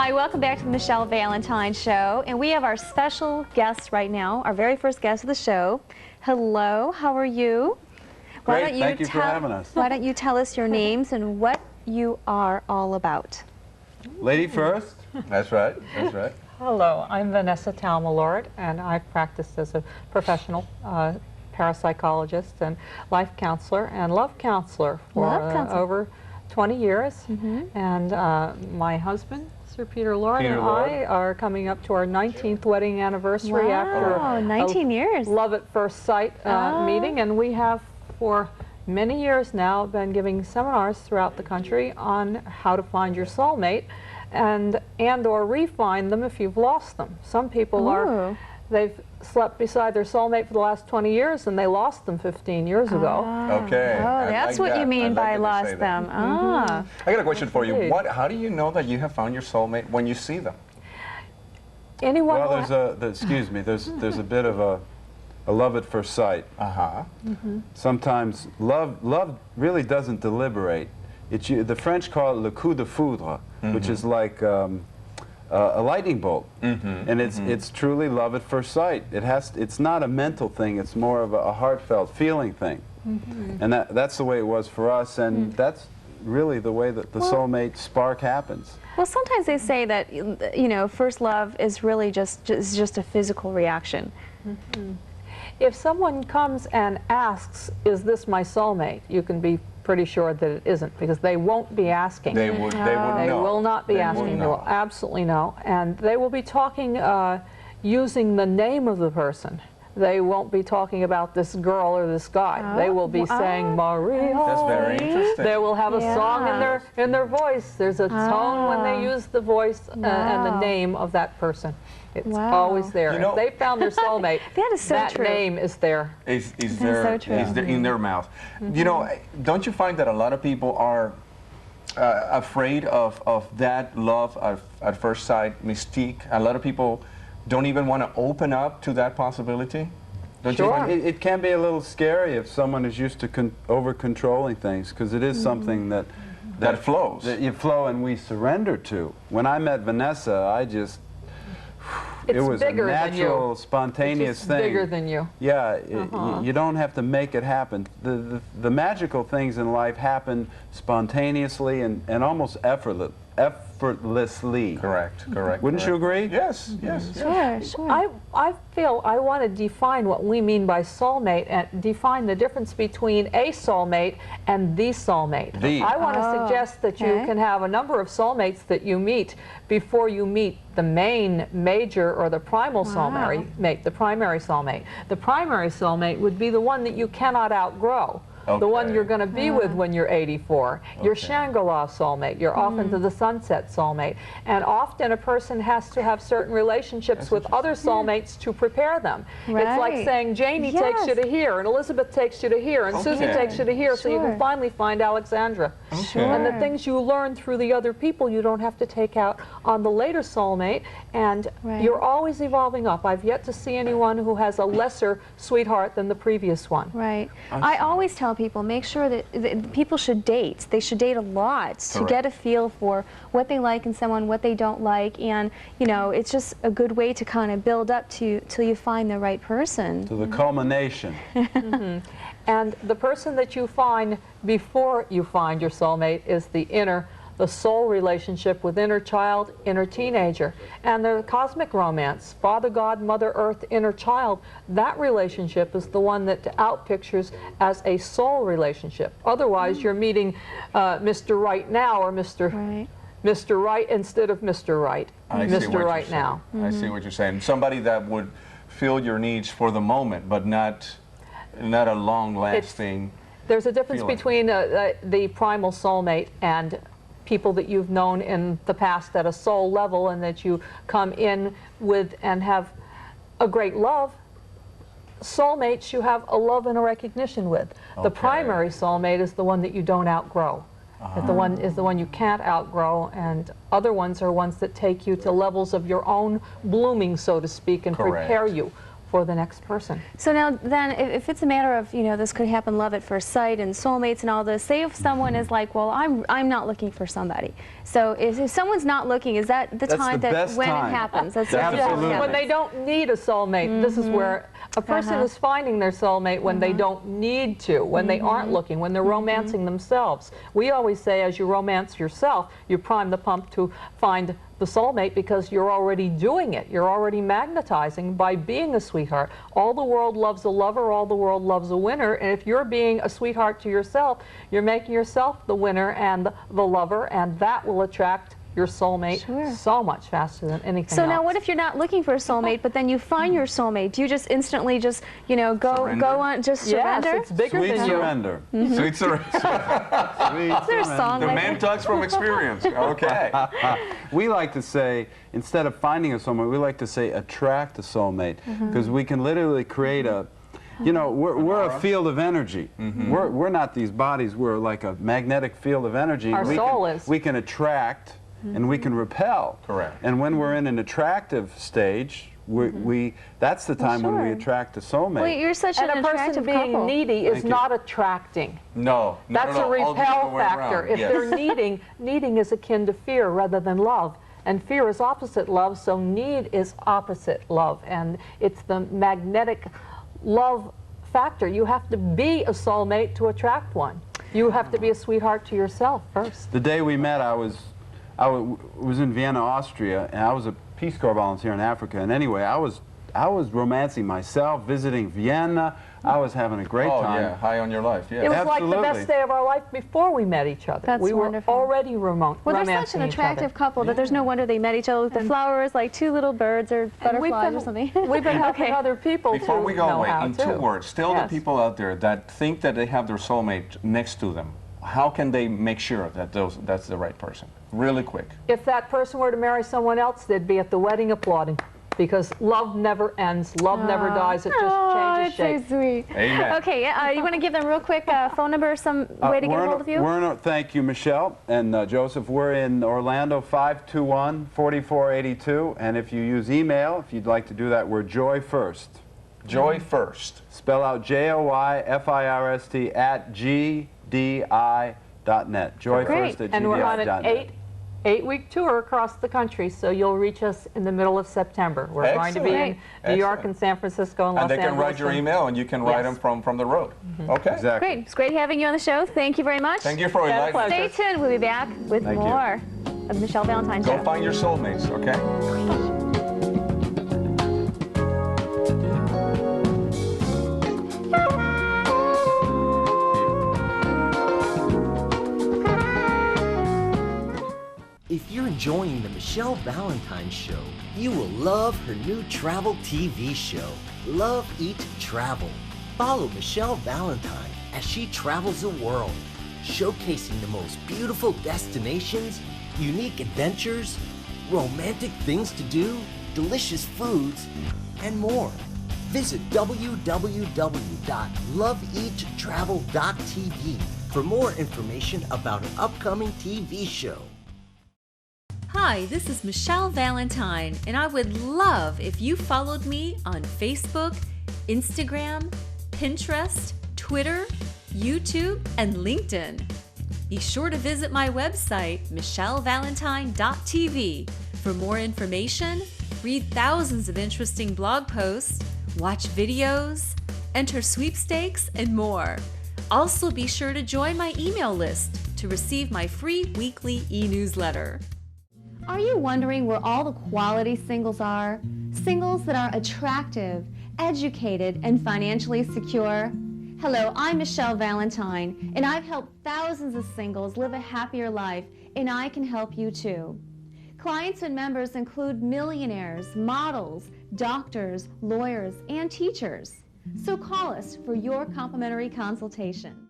Hi, welcome back to the Michelle Valentine Show. And we have our special guest right now, our very first guest of the show. Hello, how are you? Great, thank you for having us. Why don't you tell us your names and what you are all about? Lady first. That's right, that's right. Hello, I'm Vanessa Talmalord, and I've practiced as a professional parapsychologist and life counselor and love counselor for over 20 years. And my husband, Sir Peter Lord, and I are coming up to our 19th wedding anniversary after 19 years. Love at First Sight meeting, and we have for many years now been giving seminars throughout the country on how to find your soulmate and or re-find them if you've lost them. Some people they've slept beside their soulmate for the last 20 years and they lost them 15 years ago. Okay. Oh, that's what you mean by lost them. I got a question for you. How do you know that you have found your soulmate when you see them? Anyone? Well, there's a bit of a love at first sight. Sometimes love really doesn't deliberate. The French call it le coup de foudre, which is like a lightning bolt, and it's truly love at first sight. It's not a mental thing; it's more of a heartfelt feeling thing, and that's the way it was for us, and that's really the way that the soulmate spark happens. Well, sometimes they say that first love is really just a physical reaction. If someone comes and asks, "Is this my soulmate?" you can be pretty sure that it isn't, because they won't be asking. They wouldn't know. They will not be asking. They will absolutely know. And they will be talking using the name of the person. They won't be talking about this girl or this guy. They will be saying Maria. That's very interesting. They will have a song in their voice. There's a tone when they use the voice and the name of that person. It's always there. If they found their soulmate, that is so true. Name is there. Is there in their mouth. You know, don't you find that a lot of people are afraid of that love at first sight mystique? A lot of people don't even want to open up to that possibility? Don't you find it can be a little scary if someone is used to over-controlling things, because it is something that flows. That you flow and we surrender to. When I met Vanessa, it was a natural, spontaneous thing. Bigger than you. Yeah, you don't have to make it happen. The magical things in life happen spontaneously and almost effortlessly. Correct. Wouldn't you agree? Yes. Sure. I feel I want to define what we mean by soulmate and define the difference between a soulmate and the soulmate. I want to suggest that you can have a number of soulmates that you meet before you meet the major or the primal soulmate, the primary soulmate. The primary soulmate would be the one that you cannot outgrow. The one you're going to be with when you're 84. Your Shangri-La soulmate, your off into the sunset soulmate. And often a person has to have certain relationships with other soulmates to prepare them. It's like saying Janie takes you to here, and Elizabeth takes you to here, and Susie takes you to here, so you can finally find Alexandra. And the things you learn through the other people you don't have to take out on the later soulmate, and you're always evolving up. I've yet to see anyone who has a lesser sweetheart than the previous one. Right. I always tell people, make sure that people should date. They should date a lot to get a feel for what they like in someone, what they don't like, and it's just a good way to kind of build up till you find the right person. To the culmination. And the person that you find before you find your soulmate is the soul relationship with inner child, inner teenager. And the cosmic romance, Father God, Mother Earth, inner child, that relationship is the one that outpictures as a soul relationship. Otherwise, you're meeting Mr. Right Now or Mr. Right instead of Mr. Right. Mr. Right Now. I see what you're saying. Somebody that would fill your needs for the moment, but not a long-lasting There's a difference between the primal soulmate and people that you've known in the past at a soul level and that you come in with and have a great love. Soulmates you have a love and a recognition with. The primary soulmate is the one that you don't outgrow. The one is the one you can't outgrow, and other ones are ones that take you to levels of your own blooming, so to speak, and prepare you for the next person. So now then, if it's a matter of, you know, this could happen, love at first sight and soulmates and all this, say if someone is like, well, I'm not looking for somebody. So if someone's not looking, is that the time that when it happens? That's Absolutely. When they don't need a soulmate, this is where a person is finding their soulmate when they don't need to, when they aren't looking, when they're romancing themselves. We always say as you romance yourself, you prime the pump to find the soulmate because you're already doing it. You're already magnetizing by being a sweetheart. All the world loves a lover, all the world loves a winner, and if you're being a sweetheart to yourself, you're making yourself the winner and the lover, and that will attract your soulmate so much faster than anything else. Now what if you're not looking for a soulmate, but then you find your soulmate? Do you just instantly just, you know, go on, just surrender? Yes, it's bigger Sweet than surrender. Sweet surrender. Is there a song The like man that? talks from experience. Okay. We like to say, instead of finding a soulmate, we like to say attract a soulmate, because we can literally create a, you know, we're a field of energy. We're not these bodies. We're like a magnetic field of energy. Our soul is. We can attract and we can repel. Correct. And when we're in an attractive stage, that's the time when we attract a soulmate. Well, you're such And an a person attractive being couple. needy is Thank you. not attracting. No, not That's at a all. All the repel other way factor. around. If Yes. they're needing is akin to fear rather than love. And fear is opposite love, so need is opposite love. And it's the magnetic love factor. You have to be a soulmate to attract one. You have to be a sweetheart to yourself first. The day we met, I was in Vienna, Austria, and I was a Peace Corps volunteer in Africa. And anyway, I was romancing myself, visiting Vienna. I was having a great Oh, time. yeah, high on your life, yeah. It was like the Absolutely. best day of our life before we met each other. That's we were wonderful. already Well, they're such an attractive couple that there's no wonder they met each other with the flowers, like two little birds or butterflies or something. We've been helping other people Before to we go know away, how in to. 2 words, tell the Yes. people out there that think that they have their soulmate next to them, how can they make sure that that's the right person? Really quick. If that person were to marry someone else, they'd be at the wedding applauding. Because love never ends, love never dies, it just changes shape. That's so sweet. Amen. Okay, you want to give them real quick phone number, some way to get a hold of you? Thank you, Michelle and Joseph. We're in Orlando, 521-4482. And if you use email, if you'd like to do that, we're Joy First. Joy First. Spell out JOYFIRST at GDI.net. Joy Great. First at And we're on an GDI.net. eight-week tour across the country, so you'll reach us in the middle of September. We're going to be in New York and San Francisco and Los And they Angeles. can write your email, and you can write them from the road. Okay. Exactly. Great. It's great having you on the show. Thank you very much. Thank you for Been a inviting pleasure. us. Stay tuned. We'll be back with Thank you. more of the Michelle Valentine Show. Go find your soulmates, okay? If you're enjoying the Michelle Valentine Show, you will love her new travel TV show, Love, Eat, Travel. Follow Michelle Valentine as she travels the world, showcasing the most beautiful destinations, unique adventures, romantic things to do, delicious foods, and more. Visit www.loveeattravel.tv for more information about an upcoming TV show. Hi, this is Michelle Valentine, and I would love if you followed me on Facebook, Instagram, Pinterest, Twitter, YouTube, and LinkedIn. Be sure to visit my website, michellevalentine.tv, for more information, read thousands of interesting blog posts, watch videos, enter sweepstakes, and more. Also, be sure to join my email list to receive my free weekly e-newsletter. Are you wondering where all the quality singles are? Singles that are attractive, educated, and financially secure? Hello, I'm Michelle Valentine, and I've helped thousands of singles live a happier life, and I can help you too. Clients and members include millionaires, models, doctors, lawyers, and teachers. So call us for your complimentary consultation.